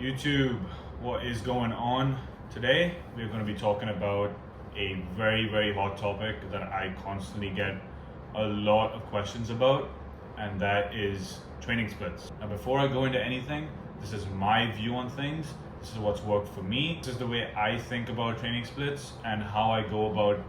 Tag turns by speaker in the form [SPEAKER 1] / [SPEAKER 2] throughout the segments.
[SPEAKER 1] YouTube, what is going on? Today we're going to be talking about a very hot topic that I constantly get a lot of questions about, and that is training splits. Now before I go into anything, this is my view on things. This is what's worked for me. This is the way I think about training splits and how I go about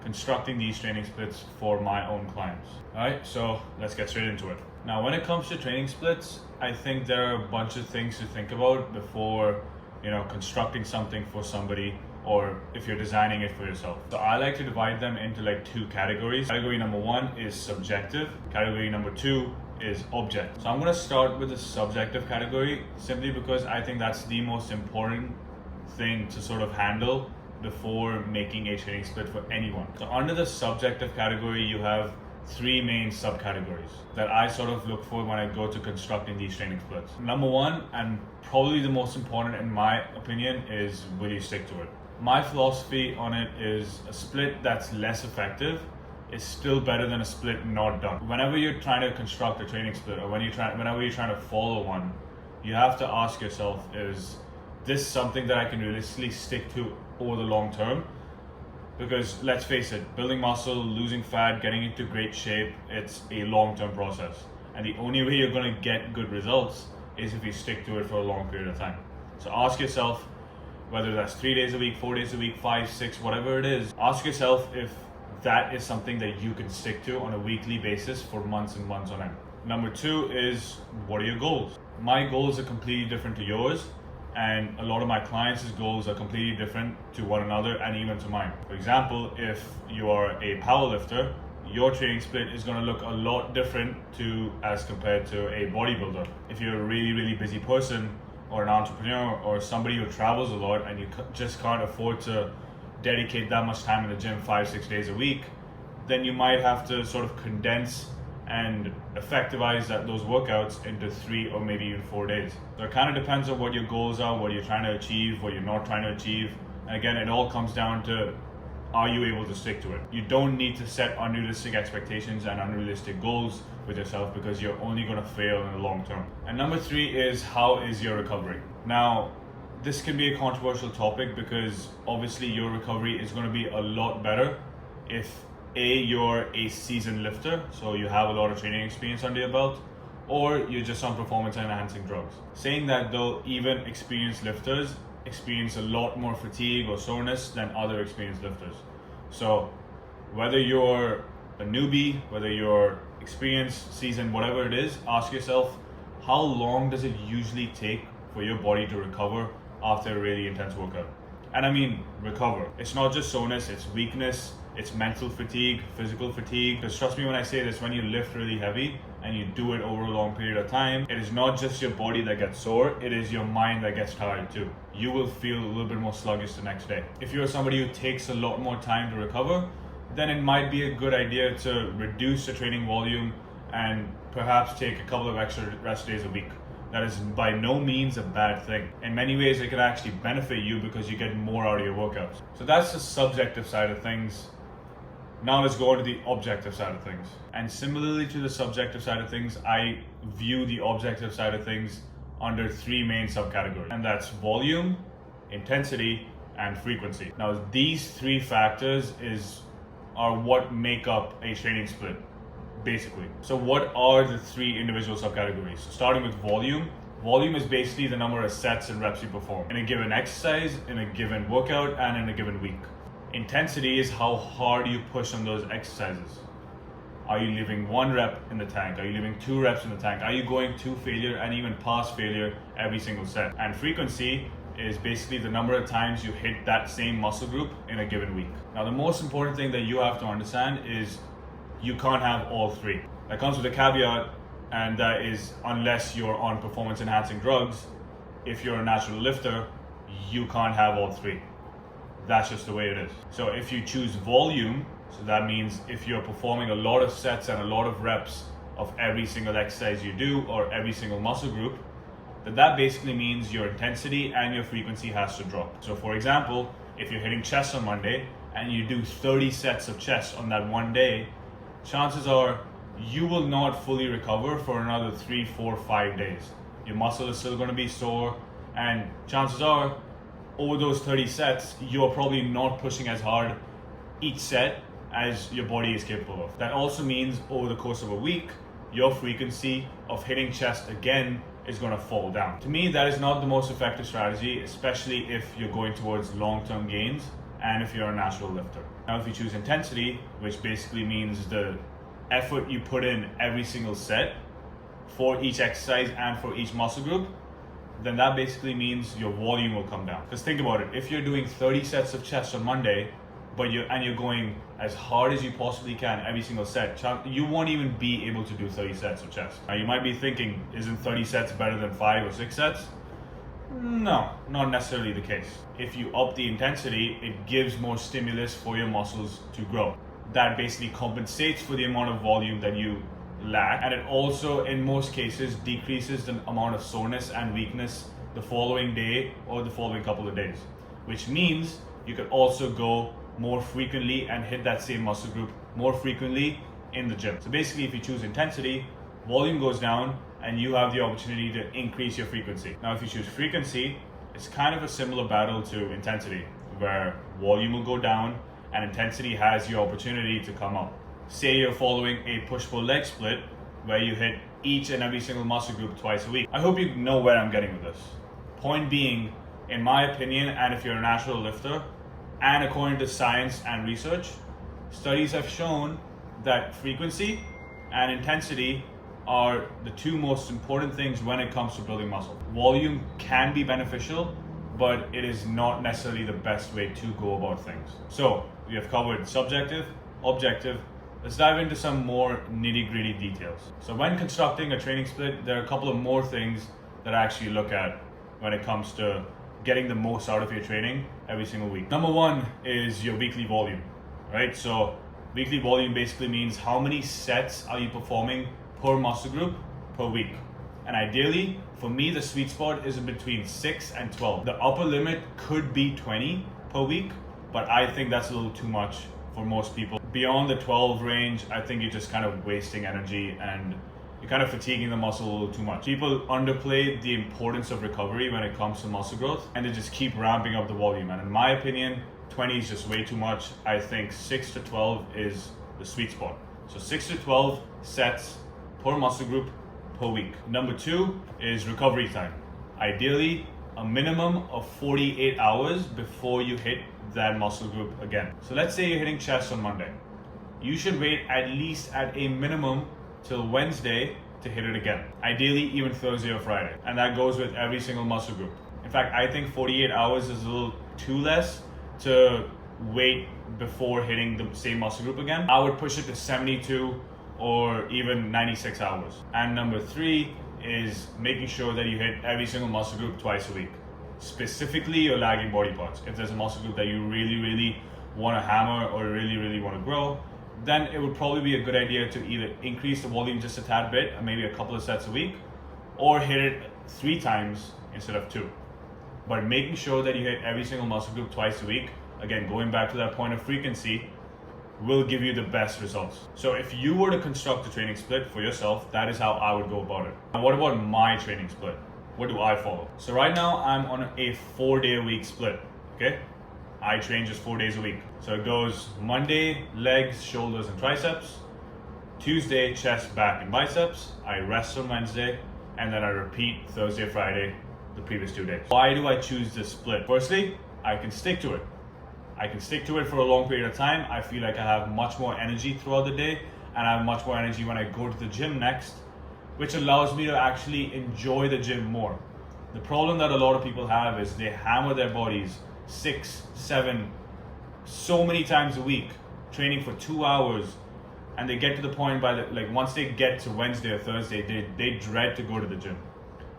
[SPEAKER 1] constructing these training splits for my own clients. Alright, so let's get straight into it. Now when it comes to training splits, I think there are a bunch of things to think about before constructing something for somebody, or if you're designing it for yourself. So I like to divide them into like two categories. Category number one is subjective. Category number two is objective. So I'm going to start with the subjective category simply because I think that's the most important thing to sort of handle before making a training split for anyone. So under the subjective category, you have three main subcategories that I sort of look for when I go to constructing these training splits. Number one, and probably the most important in my opinion, is will you stick to it? My philosophy on it is a split that's less effective is still better than a split not done. Whenever you're trying to construct a training split, or whenever you're trying to follow one, you have to ask yourself, is this something that I can realistically stick to over the long term? Because let's face it, building muscle, losing fat, getting into great shape, it's a long-term process. And the only way you're going to get good results is if you stick to it for a long period of time. So ask yourself, whether that's 3 days a week, 4 days a week, 5, 6, whatever it is, ask yourself if that is something that you can stick to on a weekly basis for months and months on end. Number two is, what are your goals? My goals are completely different to yours, and a lot of my clients' goals are completely different to one another and even to mine. For example, if you are a powerlifter, your training split is going to look a lot different as compared to a bodybuilder. If you're a really busy person, or an entrepreneur, or somebody who travels a lot and you just can't afford to dedicate that much time in the gym 5-6 days a week, then you might have to sort of condense and effectivize those workouts into 3 or maybe even 4 days. So it kind of depends on what your goals are, what you're trying to achieve, what you're not trying to achieve. And again, it all comes down to, are you able to stick to it? You don't need to set unrealistic expectations and unrealistic goals with yourself, because you're only going to fail in the long term. And number three is, how is your recovery? Now, this can be a controversial topic because obviously your recovery is going to be a lot better if you're a seasoned lifter, so you have a lot of training experience under your belt, or you're just on performance enhancing drugs. Saying that though, even experienced lifters experience a lot more fatigue or soreness than other experienced lifters. So whether you're a newbie, whether you're experienced, seasoned, whatever it is, ask yourself, how long does it usually take for your body to recover after a really intense workout? And I mean recover. It's not just soreness, it's weakness, it's mental fatigue, physical fatigue. Because trust me when I say this, when you lift really heavy and you do it over a long period of time, it is not just your body that gets sore, it is your mind that gets tired too. You will feel a little bit more sluggish the next day. If you're somebody who takes a lot more time to recover, then it might be a good idea to reduce the training volume and perhaps take a couple of extra rest days a week. That is by no means a bad thing. In many ways, it can actually benefit you because you get more out of your workouts. So that's the subjective side of things. Now let's go on to the objective side of things. And similarly to the subjective side of things, I view the objective side of things under three main subcategories. And that's volume, intensity, and frequency. Now these three factors are what make up a training split, basically. So what are the three individual subcategories? So starting with volume. Volume is basically the number of sets and reps you perform in a given exercise, in a given workout, and in a given week. Intensity is how hard you push on those exercises. Are you leaving 1 rep in the tank? Are you leaving 2 reps in the tank? Are you going to failure and even past failure every single set? And frequency is basically the number of times you hit that same muscle group in a given week. Now the most important thing that you have to understand is you can't have all three. That comes with a caveat, and that is, unless you're on performance enhancing drugs, if you're a natural lifter, you can't have all three. That's just the way it is. So if you choose volume, so that means if you're performing a lot of sets and a lot of reps of every single exercise you do, or every single muscle group, then that basically means your intensity and your frequency has to drop. So for example, if you're hitting chest on Monday and you do 30 sets of chest on that one day, chances are you will not fully recover for another 3, 4, 5 days. Your muscle is still going to be sore, And chances are, over those 30 sets, you're probably not pushing as hard each set as your body is capable of. That also means over the course of a week, your frequency of hitting chest again is going to fall down. To me, that is not the most effective strategy, especially if you're going towards long-term gains and if you're a natural lifter. Now, if you choose intensity, which basically means the effort you put in every single set for each exercise and for each muscle group, then that basically means your volume will come down. Because think about it, if you're doing 30 sets of chest on Monday, but you're going as hard as you possibly can every single set, you won't even be able to do 30 sets of chest. Now you might be thinking, isn't 30 sets better than 5 or 6 sets? No, not necessarily the case. If you up the intensity, it gives more stimulus for your muscles to grow. That basically compensates for the amount of volume that you lack, and it also in most cases decreases the amount of soreness and weakness the following day or the following couple of days, which means you could also go more frequently and hit that same muscle group more frequently in the gym. So basically, if you choose intensity, volume goes down and you have the opportunity to increase your frequency. Now if you choose frequency, it's kind of a similar battle to intensity, where volume will go down and intensity has your opportunity to come up. Say you're following a push-pull leg split where you hit each and every single muscle group twice a week. I hope you know where I'm getting with this. Point being, in my opinion, and if you're a natural lifter, and according to science and research, studies have shown that frequency and intensity are the two most important things when it comes to building muscle. Volume can be beneficial, but it is not necessarily the best way to go about things. So we have covered subjective, objective. Let's dive into some more nitty-gritty details. So when constructing a training split, there are a couple of more things that I actually look at when it comes to getting the most out of your training every single week. Number one is your weekly volume, right? So weekly volume basically means how many sets are you performing per muscle group per week. And ideally, for me, the sweet spot is between 6 and 12. The upper limit could be 20 per week, but I think that's a little too much for most people. Beyond the 12 range, I think you're just kind of wasting energy and you're kind of fatiguing the muscle a little too much. People underplay the importance of recovery when it comes to muscle growth, and they just keep ramping up the volume. And in my opinion, 20 is just way too much. I think 6 to 12 is the sweet spot. So 6 to 12 sets per muscle group per week. Number two is recovery time. Ideally, a minimum of 48 hours before you hit that muscle group again. So let's say you're hitting chest on Monday. You should wait at least at a minimum till Wednesday to hit it again. Ideally, even Thursday or Friday. And that goes with every single muscle group. In fact, I think 48 hours is a little too less to wait before hitting the same muscle group again. I would push it to 72 or even 96 hours. And number three is making sure that you hit every single muscle group twice a week. Specifically your lagging body parts. If there's a muscle group that you really want to hammer or really want to grow, then it would probably be a good idea to either increase the volume just a tad bit, maybe a couple of sets a week, or hit it 3 times instead of 2. But making sure that you hit every single muscle group twice a week, again, going back to that point of frequency, will give you the best results. So if you were to construct a training split for yourself, that is how I would go about it. And what about my training split? What do I follow? So right now I'm on a 4-day-a-week split, okay? I train just 4 days a week. So it goes Monday, legs, shoulders, and triceps. Tuesday, chest, back, and biceps. I rest on Wednesday, and then I repeat Thursday, Friday, the previous 2 days. Why do I choose this split? Firstly, I can stick to it. I can stick to it for a long period of time. I feel like I have much more energy throughout the day, and I have much more energy when I go to the gym next, which allows me to actually enjoy the gym more. The problem that a lot of people have is they hammer their bodies 6, 7, so many times a week, training for 2 hours, and they get to the point once they get to Wednesday or Thursday, they dread to go to the gym.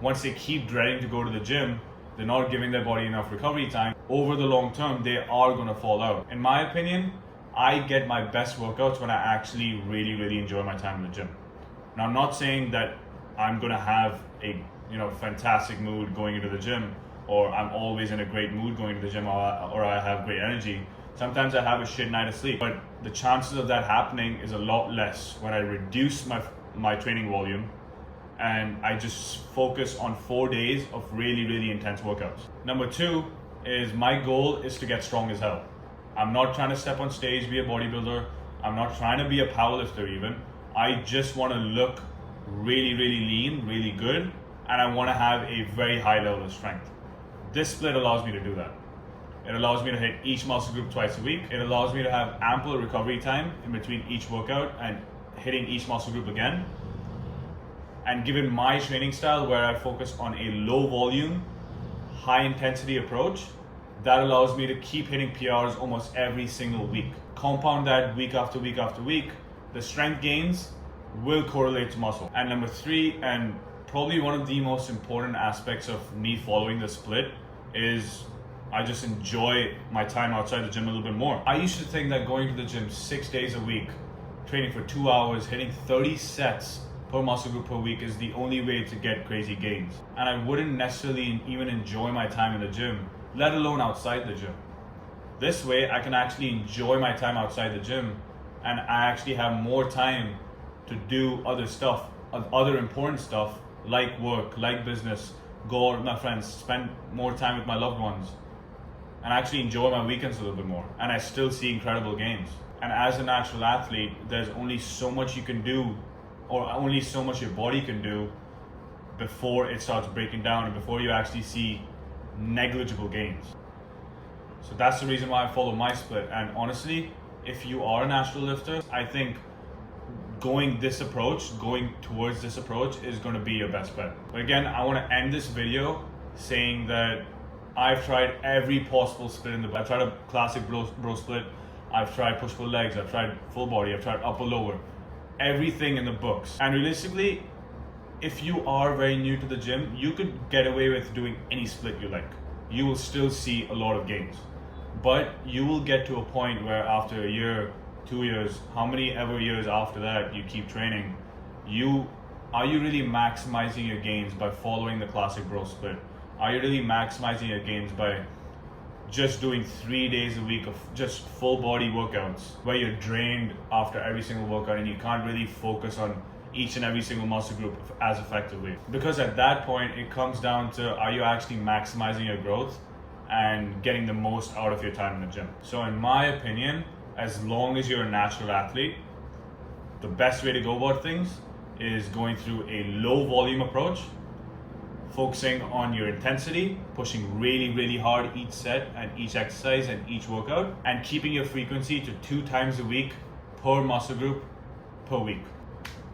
[SPEAKER 1] Once they keep dreading to go to the gym, they're not giving their body enough recovery time. Over the long term, they are gonna fall out. In my opinion, I get my best workouts when I actually really enjoy my time in the gym. Now, I'm not saying that I'm gonna have a fantastic mood going into the gym, or I'm always in a great mood going to the gym, or I have great energy. Sometimes I have a shit night of sleep, but the chances of that happening is a lot less when I reduce my training volume and I just focus on 4 days of really, really intense workouts. Number 2 is my goal is to get strong as hell. I'm not trying to step on stage, be a bodybuilder. I'm not trying to be a powerlifter even. I just want to look really, really lean, really good, and I want to have a very high level of strength. This split allows me to do that. It allows me to hit each muscle group twice a week. It allows me to have ample recovery time in between each workout and hitting each muscle group again. And given my training style where I focus on a low volume, high intensity approach, that allows me to keep hitting PRs almost every single week. Compound that week after week after week, the strength gains will correlate to muscle. And number 3, and probably one of the most important aspects of me following the split, is I just enjoy my time outside the gym a little bit more. I used to think that going to the gym 6 days a week, training for 2 hours, hitting 30 sets per muscle group per week is the only way to get crazy gains. And I wouldn't necessarily even enjoy my time in the gym, let alone outside the gym. This way I can actually enjoy my time outside the gym, and I actually have more time to do other stuff, other important stuff like work, like business, go out with my friends, spend more time with my loved ones, and actually enjoy my weekends a little bit more. And I still see incredible gains. And as a natural athlete, there's only so much you can do, or only so much your body can do before it starts breaking down and before you actually see negligible gains. So that's the reason why I follow my split. And honestly, if you are a natural lifter, I think going towards this approach is going to be your best bet. But again, I want to end this video saying that I've tried every possible split in the I've tried a classic bro split, I've tried push-pull legs, I've tried full body, I've tried upper lower, everything in the books. And realistically, if you are very new to the gym, you could get away with doing any split you like. You will still see a lot of gains. But you will get to a point where after a year, 2 years, how many ever years after that you keep training, are you really maximizing your gains by following the classic bro split? Are you really maximizing your gains by just doing 3 days a week of just full body workouts where you're drained after every single workout and you can't really focus on each and every single muscle group as effectively? Because at that point, it comes down to, are you actually maximizing your growth and getting the most out of your time in the gym? So in my opinion, as long as you're a natural athlete, the best way to go about things is going through a low volume approach, focusing on your intensity, pushing really, really hard each set and each exercise and each workout, and keeping your frequency to 2 times a week per muscle group per week.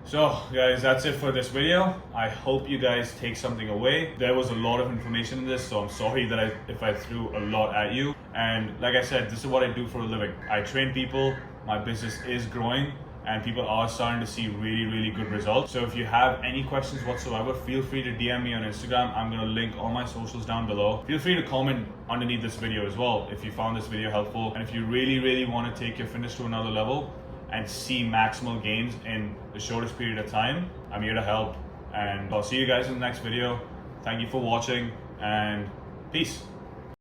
[SPEAKER 1] So guys, that's it for this video. I hope you guys take something away. There was a lot of information in this, so I'm sorry that if I threw a lot at you. And like I said, this is what I do for a living. I train people, my business is growing, and people are starting to see really, really good results. So if you have any questions whatsoever, feel free to DM me on Instagram. I'm gonna link all my socials down below. Feel free to comment underneath this video as well if you found this video helpful. And if you really, really wanna take your fitness to another level and see maximal gains in the shortest period of time, I'm here to help. And I'll see you guys in the next video. Thank you for watching, and peace.